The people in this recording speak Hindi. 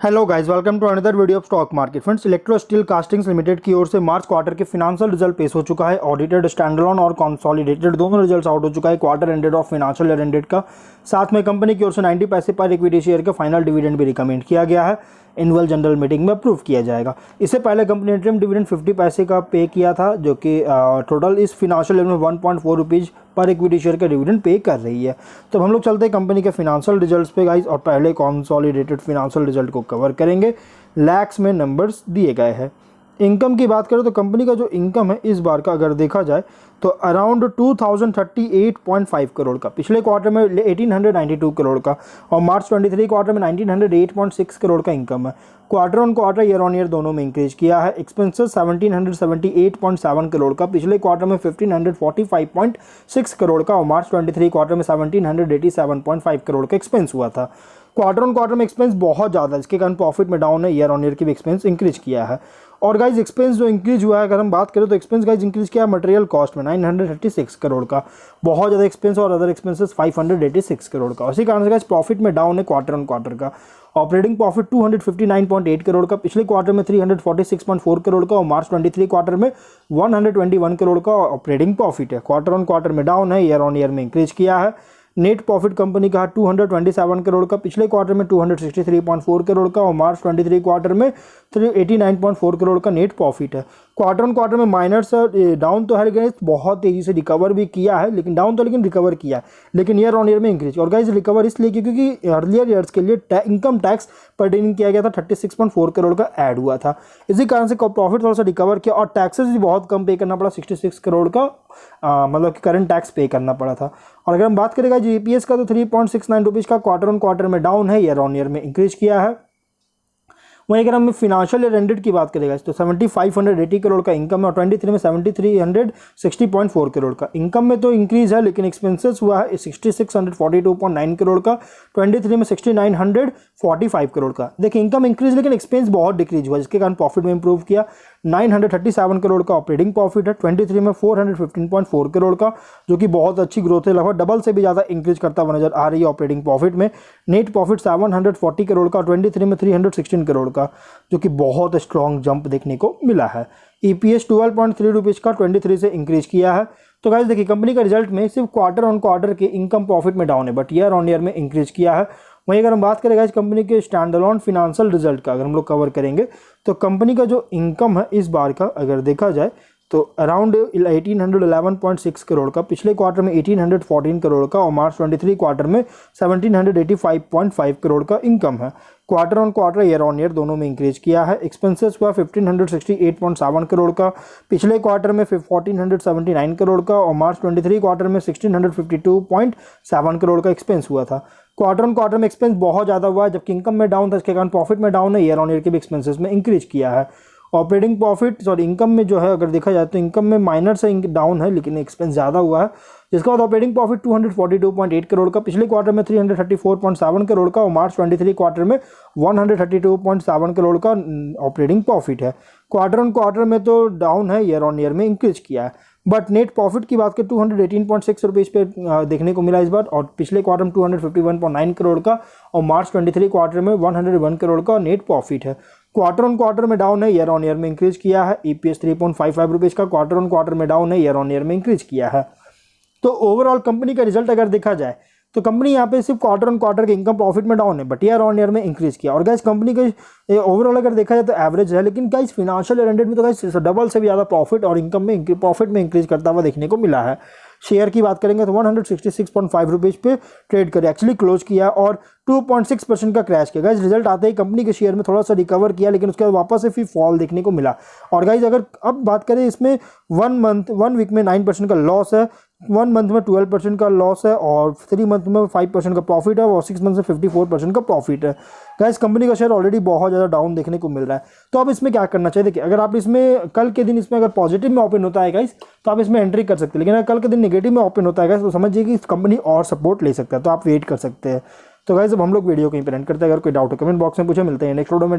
Hello guys, welcome to another video of stock market. Friends, electro steel castings limited की ओर से मार्च क्वार्टर के फाइनेंशियल रिजल्ट पेश हो चुका है। ऑडिटेड, स्टैंडअलोन और कंसोलिडेटेड दोनों रिजल्ट्स आउट हो चुका है क्वार्टर एंडेड और फाइनेंशियल ईयर एंडेड का। साथ में कंपनी की ओर से 90 पैसे पर इक्विटी शेयर का फाइनल डिविडेंड भी रिकमेंड किया गया है। एनुअल जनरल मीटिंग में अप्रूव किया जाएगा। इससे पहले कंपनी ने इंटरिम डिविडेंड 50 पैसे का पे किया था, जो कि टोटल इस फाइनेंशियल ईयर में 1.4 रुपीज़ पर इक्विटी शेयर का डिविडेंड पे कर रही है। तो हम लोग चलते हैं कंपनी के फाइनेंशियल रिजल्ट्स पे गाइस, और पहले कंसोलिडेटेड फाइनेंशियल रिजल्ट को कवर करेंगे। लैक्स में नंबर्स दिए गए हैं। इनकम की बात करें तो कंपनी का जो इनकम है इस बार का अगर देखा जाए तो अराउंड 2038.5 करोड़ का, पिछले क्वार्टर में 1892 करोड़ का और मार्च 23 क्वार्टर में 1908.6 करोड़ का इनकम है। Quarter on quarter, year on year दोनों में इंक्रीज किया है। एक्सपेंसेस 1778.7 करोड़ का, पिछले क्वार्टर में 1545.6 करोड़ का और मार्च 23 क्वार्टर में 1787.5 करोड़ का एक्सपेंस हुआ था। क्वार्टर ऑन क्वार्टर में एक्सपेंस बहुत ज़्यादा है, इसके कारण प्रॉफिट में डाउन है। ईयर ऑन ईयर की भी एक्सपेंस इंक्रीज किया है। और गाइज एक्सपेंस जो इंक्रीज हुआ है, अगर हम बात करें तो एक्सपेंस गाइज इंक्रीज किया है मटेरियल कॉस्ट में 936 करोड़ का, बहुत ज़्यादा एक्सपेंस, और अदर एक्सपेंसेस 586 करोड़ का। उसी कारण से गाइज प्रॉफिट में डाउन है क्वार्टर ऑन क्वार्टर का। ऑपरेटिंग प्रॉफिट 259.8 करोड़ का, पिछले क्वार्टर में 346.4 करोड़ का और मार्च 23 क्वार्टर में 121 करोड़ का ऑपरेटिंग प्रॉफिट है। क्वार्टर ऑन क्वार्टर में डाउन है, ईयर ऑन ईयर में इंक्रीज किया है। नेट प्रॉफिट कंपनी का 227 करोड़ का, पिछले क्वार्टर में 263.4 करोड़ का और मार्च 23 क्वार्टर में 389.4 करोड़ का नेट प्रॉफिट है। क्वार्टर ऑन क्वार्टर में माइनर डाउन तो है, लेकिन बहुत तेज़ी से रिकवर भी किया है, लेकिन डाउन तो लेकिन रिकवर किया है, लेकिन ईयर ऑन ईयर में इंक्रीज। और गाइज रिकवर इसलिए क्योंकि अर्लियर ईयर्स के लिए इनकम टैक्स पर्टेनिंग किया गया था, 36.4 करोड़ का ऐड हुआ था। इसी कारण से प्रॉफिट थोड़ा सा रिकवर किया और टैक्सेस भी बहुत कम पे करना पड़ा, 66 करोड़ का मतलब कि करंट टैक्स पे करना पड़ा था। और अगर हम बात करेंगे जीपीएस का तो 3.69 रुपीज़ का क्वार्टर ऑन क्वार्टर में डाउन है, ईयर ऑन ईयर में इंक्रीज किया है। वहीं अगर हम फाइनेंशियल ईयर एंडेड की बात करेंगे तो 7580 करोड़ का इनकम है और 23 में 7360.4 करोड़ का। इनकम में तो इंक्रीज है, लेकिन एक्सपेंसेस हुआ है 6642.9 करोड़ का, 23 में 6945 करोड़ का। देखिए इनकम इंक्रीज लेकिन एक्सपेंस बहुत डिक्रीज हुआ, जिसके कारण प्रॉफिट में इंप्रूव किया। 937 करोड़ का ऑपरेटिंग प्रॉफिट है, 23 में 415.4 करोड़ का, जो कि बहुत अच्छी ग्रोथ है, लगभग डबल से भी ज़्यादा इंक्रीज करता हुआ नजर आ रही है ऑपरेटिंग प्रॉफिट में। नेट प्रॉफिट 740 करोड़ का, 23 में 316 करोड़ का, जो कि बहुत स्ट्रॉन्ग जंप देखने को मिला है। ईपीएस 12.3 रुपीज़ का 23 से इंक्रीज किया है। तो गाइस देखिए कंपनी का रिजल्ट में सिर्फ क्वार्टर ऑन क्वार्टर के इनकम प्रॉफिट में डाउन है, बट ईयर ऑन ईयर में इंक्रीज किया है। वहीं अगर हम बात करें गाइस कंपनी के स्टैंडअलोन फिनेंशियल रिजल्ट का, अगर हम लोग कवर करेंगे तो कंपनी का जो इनकम है इस बार का अगर देखा जाए तो अराउंड 1811.6 करोड़ का, पिछले क्वार्टर में 1814 करोड़ का और मार्च 23 क्वार्टर में 1785.5 करोड़ का इनकम है। Quarter on quarter, year on year दोनों में इंक्रीज किया है। एक्सपेंसेस हुआ 1568.7 करोड़ का, पिछले क्वार्टर में 1479 करोड़ का और मार्च 23 क्वार्टर में 1652.7 करोड़ का एक्सपेंस हुआ था। क्वार्टर ऑन क्वार्टर में एक्सपेंस बहुत ज़्यादा हुआ है, जबकि इनकम में डाउन था, इसके कारण प्रॉफिट में डाउन है। ईयर ऑन ईयर के भी एक्सपेंसेस में इंक्रीज किया है। ऑपरेटिंग प्रॉफिट इनकम में जो है अगर देखा जाए तो इनकम में माइनर से डाउन है, लेकिन एक्सपेंस ज़्यादा हुआ है। जिसके बाद ऑपरेटिंग प्रॉफिट 242.8 करोड़ का, पिछले क्वार्टर में 334.7 करोड़ का और मार्च 23 क्वार्टर में 132.7 करोड़ का ऑपरेटिंग प्रॉफिट है। क्वार्टर ऑन क्वार्टर में तो डाउन है, ईयर ऑन ईयर में इंक्रीज किया है। बट नेट प्रॉफिट की बात करें 218.6 रुपीज़ पे देखने को मिला इस बार, और पिछले क्वार्टर में 251.9 करोड़ का और मार्च 23 क्वार्टर में 101 करोड़ का नेट प्रॉफिट है। क्वार्टर ऑन क्वार्टर में डाउन है, ईयर ऑन ईयर में इंक्रीज किया है। ईपीएस 3.55 रुपीज़ का, क्वार्टर ऑन क्वार्टर में डाउन है, ईयर ऑन ईयर में इंक्रीज किया है। तो ओवरऑल कंपनी का रिजल्ट अगर देखा जाए तो कंपनी यहाँ पे सिर्फ क्वार्टर ऑन क्वार्टर के इनकम प्रॉफिट में डाउन है, बट ईयर ऑन ईयर में इंक्रीज किया। और गाइस कंपनी के ओवरऑल अगर देखा जाए तो एवरेज है, लेकिन गाइस फाइनेंशियल ईयर एंडेड में तो गाइस डबल से भी ज़्यादा प्रॉफिट और इनकम में प्रॉफिट में इंक्रीज करता हुआ देखने को मिला है। शेयर की बात करेंगे तो 166.5 रुपीज़ पे ट्रेड कर एक्चुअली क्लोज किया और 2.6% का क्रैश किया। गाइस रिजल्ट आते ही कंपनी के शेयर में थोड़ा सा रिकवर किया, लेकिन उसके बाद वापस से फिर फॉल देखने को मिला। और गाइस अगर अब बात करें इसमें 1 वीक में 9% का लॉस है, 1 मंथ में 12% का लॉस है और 3 मंथ में 5% का प्रॉफिट है और 6 मंथ से 54% का प्रॉफिट है। गाइस कंपनी का शेयर ऑलरेडी बहुत ज़्यादा डाउन देखने को मिल रहा है। तो अब इसमें क्या करना चाहिए? देखिए अगर आप इसमें कल के दिन इसमें अगर पॉजिटिव में ओपन होता है गाइस तो आप इसमें एंट्री कर सकते हैं, लेकिन अगर कल के दिन नेगेटिव में ओपन होता है गाइस तो समझिए कि कंपनी और सपोर्ट ले सकता है, तो आप वेट कर सकते हैं। तो गाइस अब हम लोग वीडियो को यहीं पे एंड करते हैं। अगर कोई डाउट हो कमेंट बॉक्स में पूछे। मिलते हैं नेक्स्ट वीडियो में।